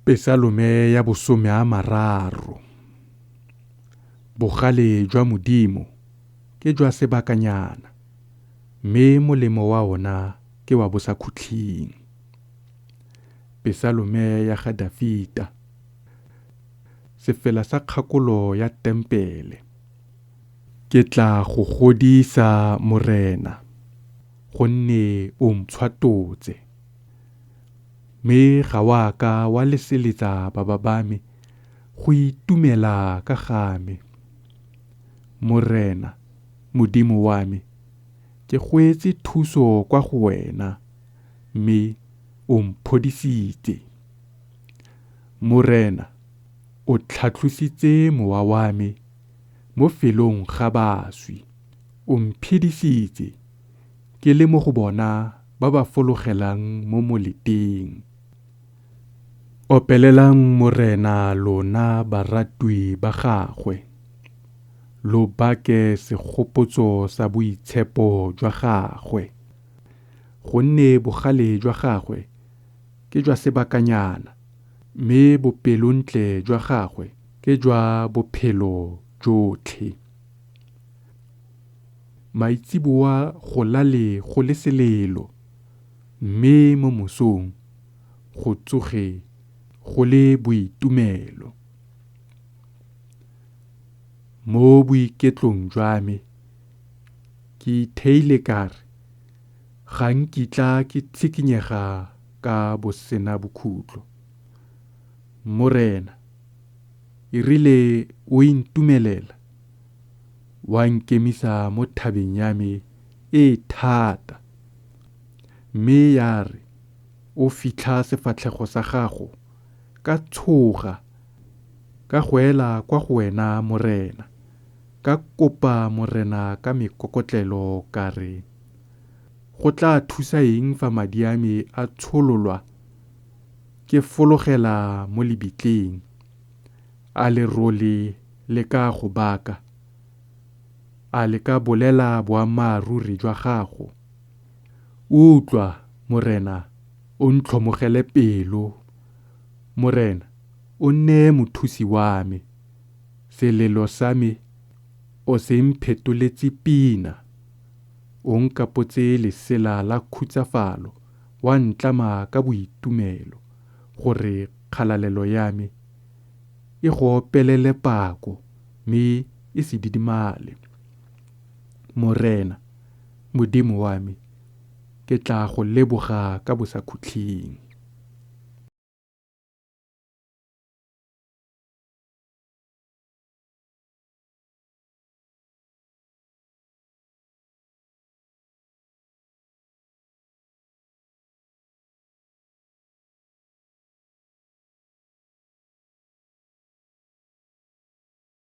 Pesalome ya bosome a mararo. Bogale jwa Modimo ke jwa sebakanyana, mme molemo wa ona ke wa bosakhutlhing. Pesalome ya ga Dafita. Sefela sa kgakolo ya tempele. Ke tla go godisa morena, gonne o ntshwatotse. Mme ga wa ka wa leseletsa ba me go itumela ka game. Morena, Modimo wa me, ke gwetse thuso kwa go wena, mme o mphodisitse. Morena, o tlhatlositse mowa wa me mo felong ga baswi. O mphidisitse ke le mo go bona ba ba fologelang mo moleteng. Opelelang morena lona baratwi ba gagwe. Lo bake segopotso sa boitshepo jwa gagwe. Gonne bogale jwa gagwe ke jwa sebakanyana, mme bopelontle jwa gagwe ke jwa bophelo jotlhe. Maitsiboa go lale go le selelo, mme mo mosong go tsoge go le boitumelo. Mo boiketlong jwa me ke itheile kare ga nkitla ke tshikinyega ka bosena bokhutlo. Morena, e rile o intumelela, wa nkemisa mo thabeng ya me e thata, mme ya re o fitlha sefatlhego sa gago ka tshoga, ka goela kwa go wena morena, ka kopa morena ka mekokotlelo ka re, go tla thusa eng fa madi a me a tshololwa ke fologela mo lebitleng, a lerole le ka go baka, a le ka bolela boammaaruri jwa gago. Utlwa, morena, o ntlhomogele pelo. Morena, o nne mothusi wa me. Selelo sa me o se mphetoletse pina. O nkapotse lesela la khutsafalo, wa ntlama ka boitumelo, gore kgalalelo ya me e go opelele pako, mme e se didimale. Morena, Modimo wa me, ke tla go leboga ka bosakhutlhing.